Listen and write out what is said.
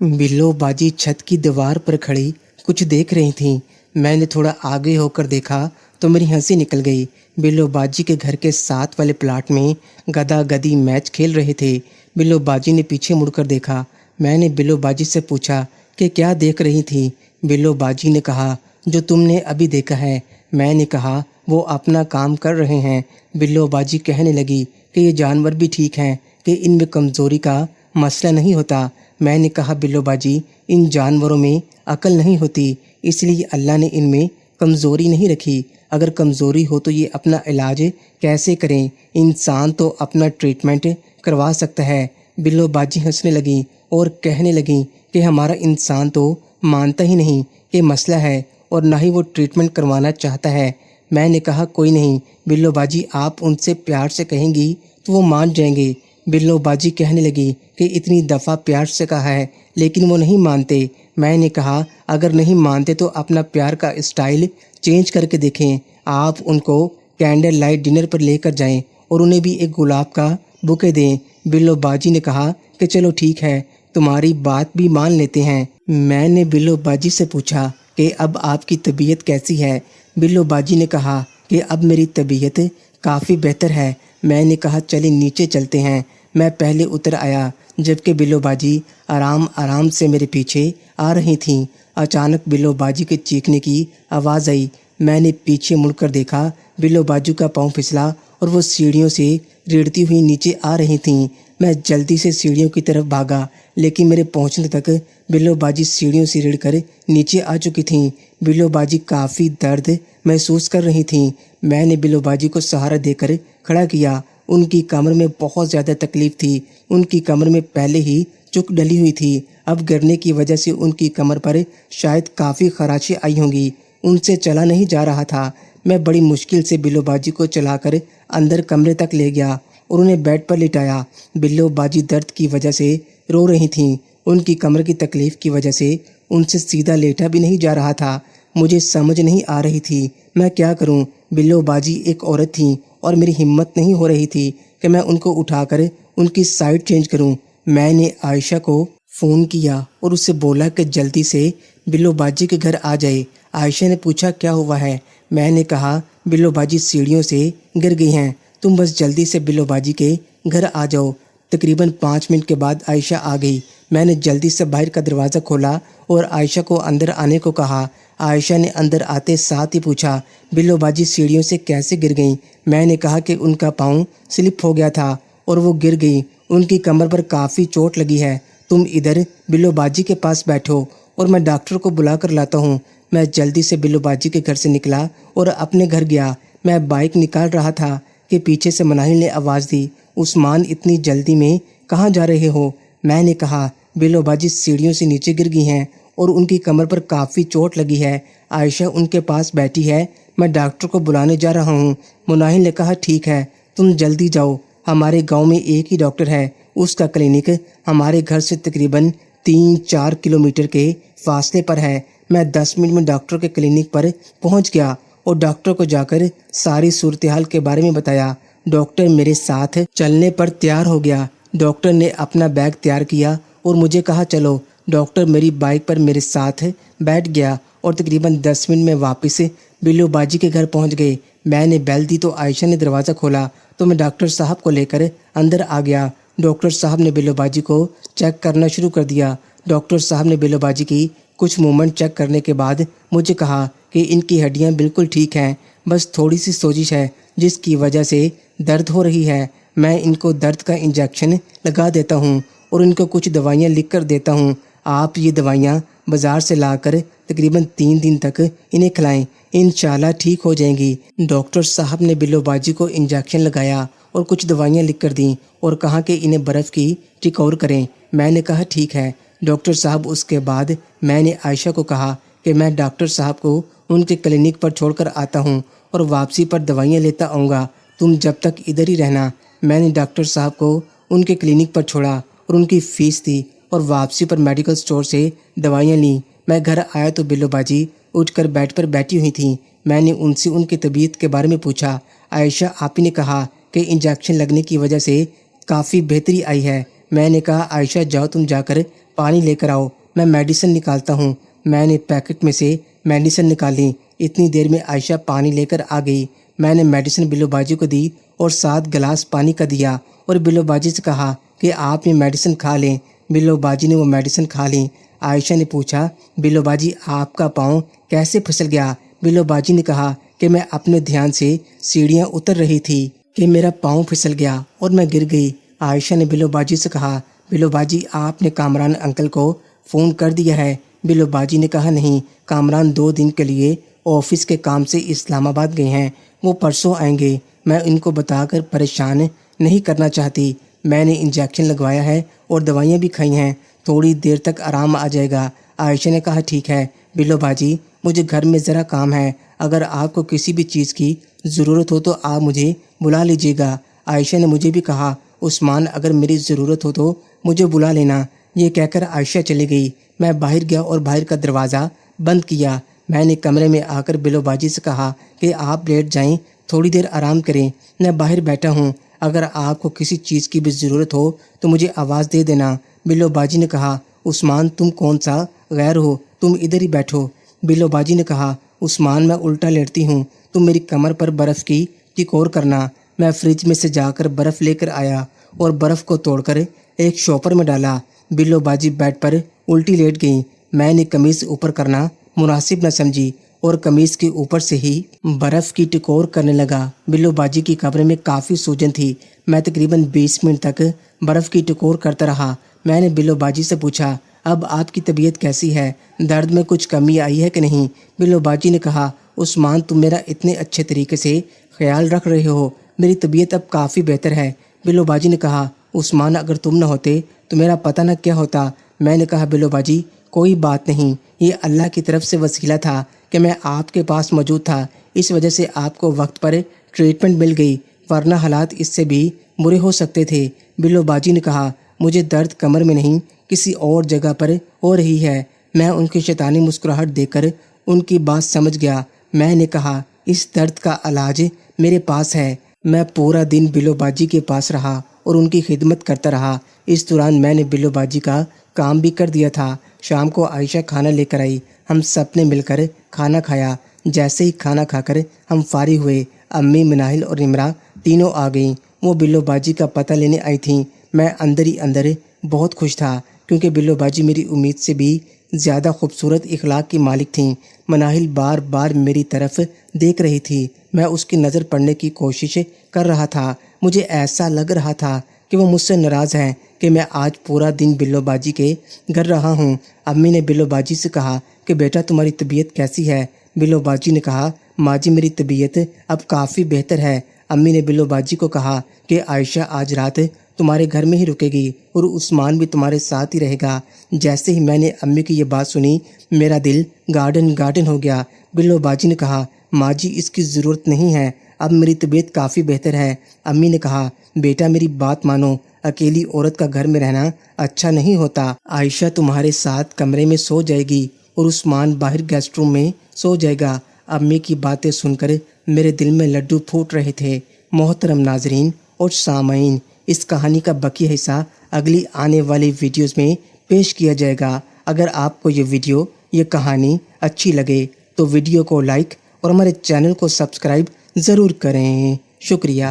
बिल्लो बाजी छत की दीवार पर खड़ी कुछ देख रही थीं। मैंने थोड़ा आगे होकर देखा तो मेरी हंसी निकल गई। बिल्लो बाजी के घर के साथ वाले प्लाट में गदा गदी मैच खेल रहे थे। बिल्लो बाजी ने पीछे मुड़कर देखा। मैंने बिल्लो बाजी से पूछा कि क्या देख रही थी। बिल्लो बाजी ने कहा, जो तुमने अभी देखा है। मैंने कहा, वो अपना काम कर रहे हैं। बिल्लो बाजी कहने लगी कि ये जानवर भी ठीक हैं, कि इनमें कमज़ोरी का मसला नहीं होता। मैंने कहा, बिल्लो बाजी, इन जानवरों में अकल नहीं होती, इसलिए अल्लाह ने इनमें कमज़ोरी नहीं रखी। अगर कमज़ोरी हो तो ये अपना इलाज कैसे करें? इंसान तो अपना ट्रीटमेंट करवा सकता है। बिल्लो बाजी हंसने लगी और कहने लगी कि हमारा इंसान तो मानता ही नहीं कि मसला है और ना ही वो ट्रीटमेंट करवाना चाहता है। मैंने कहा, कोई नहीं बिल्लो बाजी, आप उनसे प्यार से कहेंगी तो वो मान जाएंगे। बिल्लो बाजी कहने लगी कि इतनी दफ़ा प्यार से कहा है लेकिन वो नहीं मानते। मैंने कहा, अगर नहीं मानते तो अपना प्यार का स्टाइल चेंज करके देखें। आप उनको कैंडल लाइट डिनर पर लेकर जाएं और उन्हें भी एक गुलाब का बुके दें। बिल्लो बाजी ने कहा कि चलो ठीक है, तुम्हारी बात भी मान लेते हैं। मैंने बिल्लो बाजी से पूछा कि अब आपकी तबीयत कैसी है। बिल्लो बाजी ने कहा कि अब मेरी तबीयत काफ़ी बेहतर है। मैंने कहा, चलिए नीचे चलते हैं। मैं पहले उतर आया जबकि बिल्लो बाजी आराम आराम से मेरे पीछे आ रही थीं। अचानक बिल्लो बाजी के चीखने की आवाज़ आई। मैंने पीछे मुड़कर देखा। बिल्लो बाजू का पाँव फिसला और वो सीढ़ियों से रेड़ती हुई नीचे आ रही थीं। मैं जल्दी से सीढ़ियों की तरफ भागा लेकिन मेरे पहुंचने तक बिल्लो बाजी सीढ़ियों से रेड़कर नीचे आ चुकी थीं। बिल्लो बाजी काफ़ी दर्द महसूस कर रही थीं। मैंने बिल्लो बाजी को सहारा देकर खड़ा किया। उनकी कमर में बहुत ज़्यादा तकलीफ़ थी। उनकी कमर में पहले ही चुक डली हुई थी। अब गिरने की वजह से उनकी कमर पर शायद काफ़ी खराशें आई होंगी। उनसे चला नहीं जा रहा था। मैं बड़ी मुश्किल से बिल्लो बाजी को चलाकर अंदर कमरे तक ले गया और उन्हें बेड पर लिटाया। बिल्लो बाजी दर्द की वजह से रो रही थीं। उनकी कमर की तकलीफ़ की वजह से उनसे सीधा लेटा भी नहीं जा रहा था। मुझे समझ नहीं आ रही थी मैं क्या करूं। बिल्लो बाजी एक औरत थी और मेरी हिम्मत नहीं हो रही थी कि मैं उनको उठाकर उनकी साइड चेंज करूं। मैंने आयशा को फ़ोन किया और उससे बोला कि जल्दी से बिल्लो बाजी के घर आ जाए। आयशा ने पूछा, क्या हुआ है? मैंने कहा, बिल्लो बाजी सीढ़ियों से गिर गई हैं, तुम बस जल्दी से बिल्लो बाजी के घर आ जाओ। तकरीबन 5 मिनट के बाद आयशा आ गई। मैंने जल्दी से बाहर का दरवाज़ा खोला और आयशा को अंदर आने को कहा। आयशा ने अंदर आते साथ ही पूछा, बिल्लो बाजी सीढ़ियों से कैसे गिर गईं? मैंने कहा कि उनका पाँव स्लिप हो गया था और वो गिर गई। उनकी कमर पर काफ़ी चोट लगी है। तुम इधर बिल्लो बाजी के पास बैठो और मैं डॉक्टर को बुला कर लाता हूँ। मैं जल्दी से बिल्लो बाजी के घर से निकला और अपने घर गया। मैं बाइक निकाल रहा था कि पीछे से मनाहिल ने आवाज़ दी, उस्मान, इतनी जल्दी में कहाँ जा रहे हो? मैंने कहा, बिल्लो बाजी सीढ़ियों से नीचे गिर गई हैं और उनकी कमर पर काफ़ी चोट लगी है। आयशा उनके पास बैठी है, मैं डॉक्टर को बुलाने जा रहा हूँ। मुनाहिल ने कहा, ठीक है, तुम जल्दी जाओ। हमारे गांव में एक ही डॉक्टर है। उसका क्लिनिक हमारे घर से तकरीबन 3-4 किलोमीटर के फासले पर है। मैं 10 मिनट में डॉक्टर के क्लिनिक पर पहुँच गया और डॉक्टर को जाकर सारी सूरत हाल के बारे में बताया। डॉक्टर मेरे साथ चलने पर तैयार हो गया। डॉक्टर ने अपना बैग तैयार किया और मुझे कहा, चलो। डॉक्टर मेरी बाइक पर मेरे साथ बैठ गया और तकरीबन 10 मिनट में वापस बिल्लो बाजी के घर पहुंच गए। मैंने बेल दी तो आयशा ने दरवाज़ा खोला तो मैं डॉक्टर साहब को लेकर अंदर आ गया। डॉक्टर साहब ने बिल्लो बाजी को चेक करना शुरू कर दिया। डॉक्टर साहब ने बिल्लो बाजी की कुछ मूवमेंट चेक करने के बाद मुझे कहा कि इनकी हड्डियाँ बिल्कुल ठीक हैं, बस थोड़ी सी सोजिश है जिसकी वजह से दर्द हो रही है। मैं इनको दर्द का इंजेक्शन लगा देता हूँ और इनको कुछ दवाइयाँ लिख कर देता हूँ। आप ये दवाइयाँ बाज़ार से लाकर तकरीबन 3 दिन तक इन्हें खिलाएं, इंशाल्लाह ठीक हो जाएंगी। डॉक्टर साहब ने बिल्लो बाजी को इंजेक्शन लगाया और कुछ दवाइयाँ लिख कर दी और कहा कि इन्हें बर्फ़ की टिकौर करें। मैंने कहा, ठीक है डॉक्टर साहब। उसके बाद मैंने आयशा को कहा कि मैं डॉक्टर साहब को उनके क्लिनिक पर छोड़कर आता हूँ और वापसी पर दवाइयाँ लेता आऊँगा। तुम जब तक इधर ही रहना। मैंने डॉक्टर साहब को उनके क्लिनिक पर छोड़ा और उनकी फ़ीस दी और वापसी पर मेडिकल स्टोर से दवाइयाँ लीं। मैं घर आया तो बिल्लो बाजी उठकर बेड पर बैठी हुई थी। मैंने उनसे उनकी तबीयत के बारे में पूछा। आयशा आपी ने कहा कि इंजेक्शन लगने की वजह से काफ़ी बेहतरी आई है। میں نے کہا عائشہ جاؤ تم جا کر پانی لے کر آؤ، میں میڈیسن نکالتا ہوں۔ میں نے پیکٹ میں سے میڈیسن نکالی۔ اتنی دیر میں عائشہ پانی لے کر آ گئی۔ میں نے میڈیسن بلو باجی کو دی اور 7 گلاس پانی کا دیا اور بلو باجی سے کہا کہ آپ یہ میڈیسن کھا لیں۔ بلو باجی نے وہ میڈیسن کھا لی۔ عائشہ نے پوچھا بلو باجی آپ کا پاؤں کیسے پھسل گیا؟ بلو باجی نے کہا کہ میں اپنے دھیان سے سیڑھیاں اتر رہی تھی کہ میرا پاؤں پھسل گیا اور میں گر گئی۔ عائشہ نے بلو باجی سے کہا بلو باجی آپ نے کامران انکل کو فون کر دیا ہے؟ بلو باجی نے کہا نہیں، کامران 2 دن کے لیے آفس کے کام سے اسلام آباد گئے ہیں، وہ پرسوں آئیں گے۔ میں ان کو بتا کر پریشان نہیں کرنا چاہتی۔ میں نے انجیکشن لگوایا ہے اور دوائیاں بھی کھائی ہیں، تھوڑی دیر تک آرام آ جائے گا۔ عائشہ نے کہا ٹھیک ہے بلو باجی، مجھے گھر میں ذرا کام ہے، اگر آپ کو کسی بھی چیز کی ضرورت ہو تو آپ مجھے بلا لیجیے گا۔ عائشہ نے مجھے بھی کہا عثمان اگر میری ضرورت ہو تو مجھے بلا لینا۔ یہ کہہ کر عائشہ چلی گئی۔ میں باہر گیا اور باہر کا دروازہ بند کیا۔ میں نے کمرے میں آ کر بلو باجی سے کہا کہ آپ لیٹ جائیں، تھوڑی دیر آرام کریں، میں باہر بیٹھا ہوں، اگر آپ کو کسی چیز کی بھی ضرورت ہو تو مجھے آواز دے دینا۔ بلو باجی نے کہا عثمان تم کون سا غیر ہو، تم ادھر ہی بیٹھو۔ بلو باجی نے کہا عثمان میں الٹا لیٹتی ہوں، تم میری کمر پر برف کی ٹکور کرنا۔ میں فریج میں سے جا کر برف لے کر آیا اور برف کو توڑ کر ایک شاپر میں ڈالا۔ بلو باجی بیڈ پر الٹی لیٹ گئی۔ میں نے قمیض اوپر کرنا مناسب نہ سمجھی اور قمیض کے اوپر سے ہی برف کی ٹکور کرنے لگا۔ بلو باجی کی کمرے میں کافی سوجن تھی۔ میں تقریباً 20 منٹ تک برف کی ٹکور کرتا رہا۔ میں نے بلو باجی سے پوچھا اب آپ کی طبیعت کیسی ہے، درد میں کچھ کمی آئی ہے کہ نہیں؟ بلو باجی نے کہا عثمان تم میرا اتنے اچھے طریقے سے خیال رکھ رہے ہو، میری طبیعت اب کافی بہتر ہے۔ بلو باجی نے کہا عثمان اگر تم نہ ہوتے تو میرا پتہ نہ کیا ہوتا۔ میں نے کہا بلو باجی کوئی بات نہیں، یہ اللہ کی طرف سے وسیلہ تھا کہ میں آپ کے پاس موجود تھا، اس وجہ سے آپ کو وقت پر ٹریٹمنٹ مل گئی، ورنہ حالات اس سے بھی برے ہو سکتے تھے۔ بلو باجی نے کہا مجھے درد کمر میں نہیں کسی اور جگہ پر ہو رہی ہے۔ میں ان کی شیطانی مسکراہٹ دیکھ کر ان کی بات سمجھ گیا۔ میں نے کہا اس درد کا علاج میرے پاس ہے۔ میں پورا دن بلو باجی کے پاس رہا اور ان کی خدمت کرتا رہا۔ اس دوران میں نے بلو باجی کا کام بھی کر دیا تھا۔ شام کو عائشہ کھانا لے کر آئی، ہم سب نے مل کر کھانا کھایا۔ جیسے ہی کھانا کھا کر ہم فارغ ہوئے، امی مناہل اور نمرہ تینوں آ گئیں۔ وہ بلو باجی کا پتہ لینے آئی تھیں۔ میں اندر ہی اندر بہت خوش تھا کیونکہ بلو باجی میری امید سے بھی زیادہ خوبصورت اخلاق کی مالک تھیں۔ مناہل بار بار میری طرف دیکھ رہی تھی، میں اس کی نظر پڑنے کی کوشش کر رہا تھا۔ مجھے ایسا لگ رہا تھا کہ وہ مجھ سے ناراض ہیں کہ میں آج پورا دن بلو باجی کے گھر رہا ہوں۔ امی نے بلو باجی سے کہا کہ بیٹا تمہاری طبیعت کیسی ہے؟ بلو باجی نے کہا ماں جی میری طبیعت اب کافی بہتر ہے۔ امی نے بلو باجی کو کہا کہ عائشہ آج رات تمہارے گھر میں ہی رکے گی اور عثمان بھی تمہارے ساتھ ہی رہے گا۔ جیسے ہی میں نے امی کی یہ بات سنی میرا دل گارڈن ہو گیا۔ بلو باجی نے کہا ماں جی اس کی ضرورت نہیں ہے، اب میری طبیعت کافی بہتر ہے۔ امی نے کہا بیٹا میری بات مانو، اکیلی عورت کا گھر میں رہنا اچھا نہیں ہوتا۔ عائشہ تمہارے ساتھ کمرے میں سو جائے گی اور عثمان باہر گیسٹ روم میں سو جائے گا۔ امی کی باتیں سن کر میرے دل میں لڈو پھوٹ رہے تھے۔ محترم ناظرین اور سامعین، اس کہانی کا بقیہ حصہ اگلی آنے والی ویڈیوز میں پیش کیا جائے گا۔ اگر آپ کو یہ کہانی اچھی لگے تو ویڈیو کو لائک اور ہمارے چینل کو سبسکرائب ضرور کریں۔ شکریہ۔